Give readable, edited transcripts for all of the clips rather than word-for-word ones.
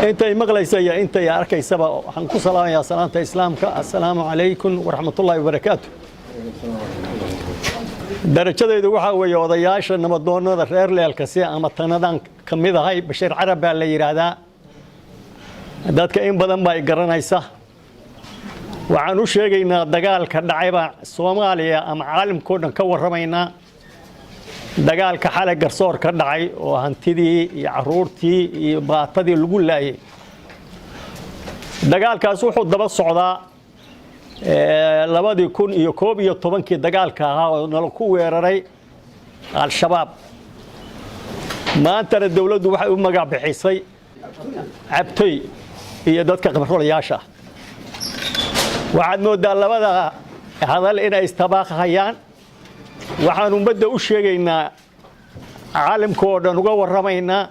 أنت مغليس يا أنت يا أركي سبا حنكو سلام يا سلامة إسلامك السلام عليكم ورحمة الله وبركاته درجة دوحة ويوضياش إنما دون هذا غير للكسية أما تنادان كمية هاي بشير عرب اللي يرادا دتك إن بدن باي قرنايسة وعنو شيء دجال كدعيبة الصومالية أم عالم كنا كور رمينا دجال كحالة قرصور كدعي وهنتدي يعرورتي بعتدي الجول لاي دجال كاسوح الضبط الصعداء لابد يكون يكوب يطبن كي دجال كها ونلقوا يرري على الشباب ما أنت الدولة دوحة وما قاعد بحيصي عبتي هي دتك قبل ياشا waxaad moodaa labada hadal inay istabaaqayaan waxaanu badda u sheegaynaa caalamka oo dhan uga warramaynaa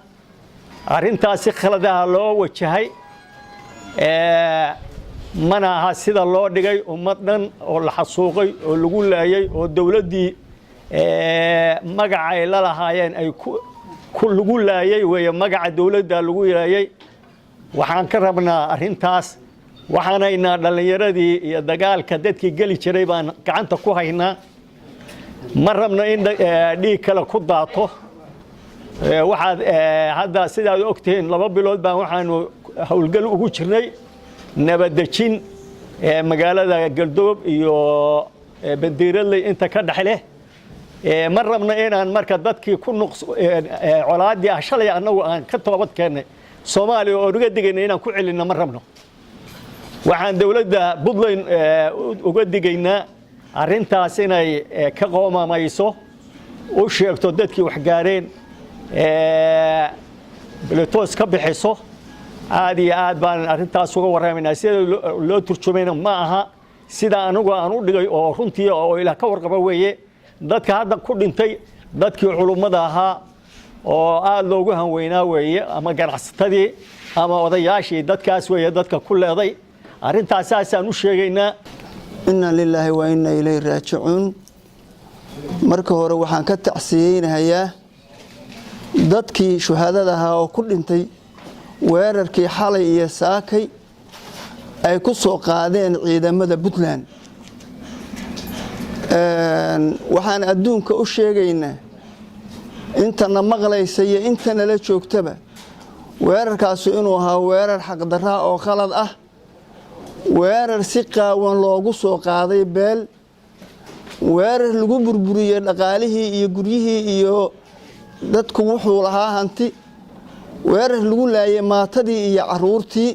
arintaasi khaladaha loo wajahay mana aha sida loo dhigay ummad dhan oo la xasuuqay oo lagu laayay oo dawladdii magaca ay la lahaayeen ay ku lagu laayay weeye magaca dawladda lagu laayay waxaan ka rabnaa arintaas waxaanayna dhalinyaradii iyo dagaalka dadkii gali jiray baan gacanta ku haynaa ma rabno in dhiig kale ku daato waxaad hadda sidaad ogtihiin 2 bilood baan waxaanu hawlgal ugu jirnay nabadajin magaalada Galdob iyo Bandiiraley inta ka dhaxleh ma rabno inaan marka dadkii ku colaadii shalay anagu aan ka toobad keenay Soomaaliya oo uga digayna inaan ku celinno ma rabno waxaan dawladda Puntland uga digaynaa arintaas inay ka qoomamayso oo sheegto dadkii wax gaareen biletoos ka bixiso aad iyo aad baan arintaas uga warramaynaa sida loo turjumayna ma aha sida anagu aan u dhigay oo runtii oo ilaah ka warqaba weeye dadka hadda ku dhintay dadkii culimada ahaa oo aad loogu hanweynaa weeye ama ganacsatadii ama odayaashii dadkaas weeye dadka ku leeday arintaas aasaan u sheegaynaa inna lillahi wa inna ilayhi raaji'uun marka hore waxaan ka tacsiyeynayaa dadkii shuhadada ahaa oo ku dhintay weerarkii xalay iyo saakay ay ku soo qaadeen ciidamada Puntland waxaan adduunka u sheegaynaa intana maqlaysa iyo intana la joogtaba weerarkaas inuu ahaa weerar xaq darro oo khalad ah weerar si qaawan loogu soo qaaday beel weerar lagu burburiyay dhaqaalihii iyo guryihii iyo dadku wuxuu lahaa hanti weerar lagu laayay maatadii iyo caruurtii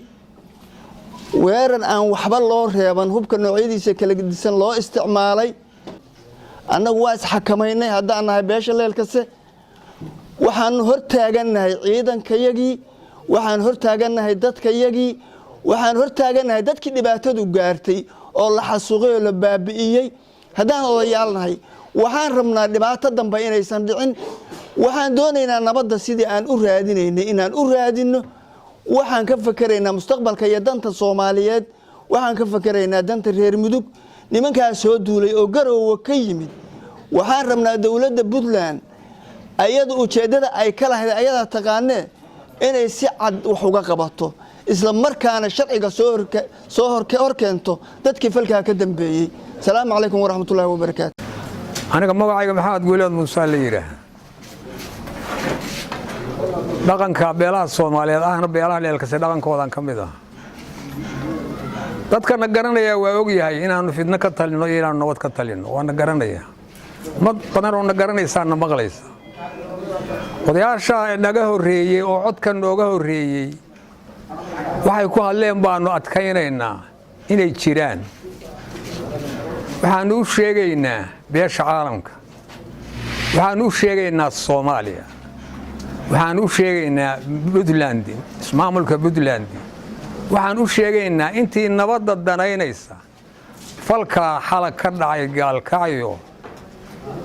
weerar aan waxba loo reeban hubka noocyadiisa kala gedisan loo isticmaalay annagu waa isxakamaynay haddaan nahay beesha leelkase waxaan hortaaganahay ciidankayagii waxaan hortaaganahay dadkayagii waxaan hortaaganahay dadkii dhibaatadu gaartay oo la xasuuqay oo la baabi'iyay haddaan odayaalnahay waxaan rabnaa dhibaato dambe inaysan dhicin waxaan doonaynaa nabadda sidii aan u raadinaynay inaan u raadino waxaan ka fakaraynaa mustaqbalka iyo danta Soomaaliyeed waxaan ka fakaraynaa danta reer Mudug nimankaas soo duulay oo garoowa ka yimid waxaan rabnaa dawladda Puntland ayadu ujeedada ay ka lahayd ayada taqaanee inay si cad wax uga qabato isla markaana sharciga soo horkeento dadkii falka ka dambeeyay salaamu calaykum waraxmatullaahi wabarakaatu aniga magacayga maxamed guuleed muuse la yiraahdo dhaqanka beelaha Soomaaliyeed ahna beelaha leelkase dhaqankoodan kamid ah dadkana garanaya waa og yahay inaanu fidna ka talino iyo inaanu nabad ka talino waana garanaya mad badan oo na garanaysaana maqlaysa odayaasha naga horeeyay oo codkan nooga horeeyay waxay ku hadleen baanu adkaynaynaa inay jiraan waxaanu u sheegaynaa beesha caalamka waxaanu u sheegaynaa Soomaaliya waxaanu u sheegaynaa Puntland ismaamulka Puntland waxaan u sheegaynaa intii nabadda danaynaysa falka xalaq ka dhacay gaalkacyo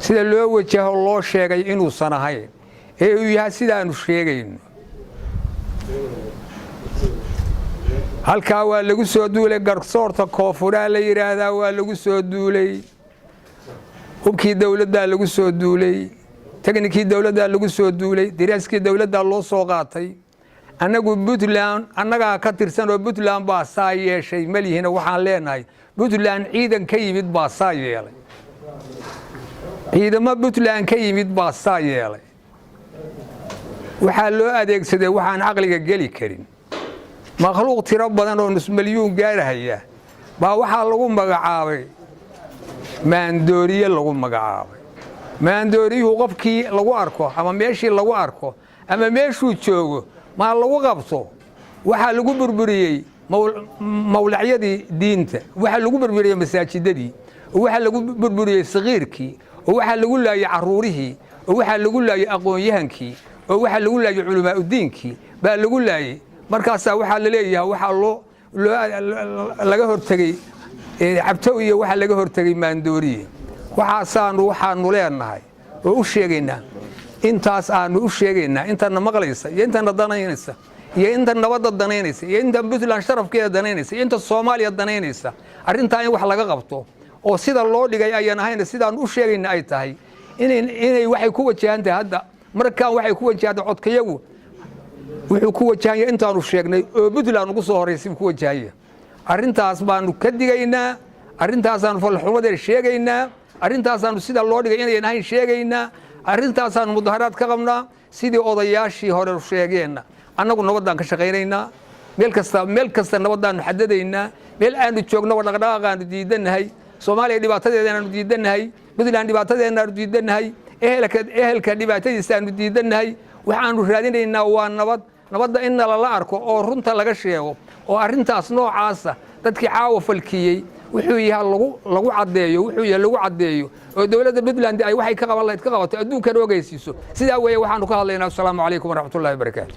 sida loo wajaho loo sheegay inuu sanahay ee uu yahay sidaanu sheegayno halka waa lagu soo duulay garsoorta koonfuraa la yiraahdaa waa lagu soo duulay hubkii dawladda lagu soo duulay teknikii dawladda lagu soo duulay diraaskii dawladda loo soo qaatay annagu Puntland annagaa ka tirsan oo Puntland baa saa yeeshay malihiina waxaan leenahay Puntland ciidan ka yimid baa saa yeelay ciidamo Puntland ka yimid baa saa yeelay waxaa loo adeegsaday waxaan aqliga geli karin makhluuq tiro badan oo nus milyuun gaaraya baa waxaa lagu magacaabay maandooriye lagu magacaabay maandooriyuhu qofkii lagu arko ama meeshii lagu arko ama meeshuu joogo ma lagu qabto waxa lagu burburiyay mawlacyadii diinta waxa lagu burburiyay masaajidadii waxa lagu burburiyay sagiirkii waxa lagu laayay caruurihii waxa lagu laayay aqoon-yahankii waxa lagu laayay culumaa diinkii baa lagu laayay markaas waxa la leeyahay waxa laga hortagay cabto iyo waxa laga hortagay maandooriye waxaanu leenahay oo u sheegaynaa intaas aanu u sheegaynaa intana maqlaysa iyo intana danaynaysa iyo inta nabadda danaynaysa iyo inta Puntland sharafkeeda danaynaysa inta Soomaaliya danaynaysa arinta in wax laga qabto oo sida loo dhigay ayaan ahayn sidaan u sheegaynaa ay tahay inay waxay ku wajahantahay hadda markaan waxay ku wajahantahay codkayagu wuxuu ku wajahanyahay intaanu sheegnay oo Puntland ugu soo horeysay ku wajahaya arintaas baanu ka digaynaa arintaasaanu falxumadeed sheegaynaa arintaasaanu sida loo dhigay inay ahayn sheegaynaa arintaasaanu mudaharaad ka qabnaa sidii odayaashii hore sheegeen annagu nabadaan ka shaqeynaynaa meel kasta nabadaan xadadaynaa meel aanu joogno dhaqdhaqaaqaanu diidanahay Soomaaliya dhibaatadeedaanu diidanahay Puntland dhibaatadeedaanu diidanahay ehelka dhibaatadiisa aanu diidanahay waxaanu raadinaynaa waa nabadda in la arko oo runta laga sheego oo arintaas noocaas dadkii caawa falkiyay wuxuu yahay lagu cadeeyo oo dawladda Puntland ay waxay ka qaban lahayd ka qabato adduunka ogeysiiso sidaa weeye waxaanu ka hadlaynaa. Assalaamu calaykum waraxmatullaahi wabarakaatuh.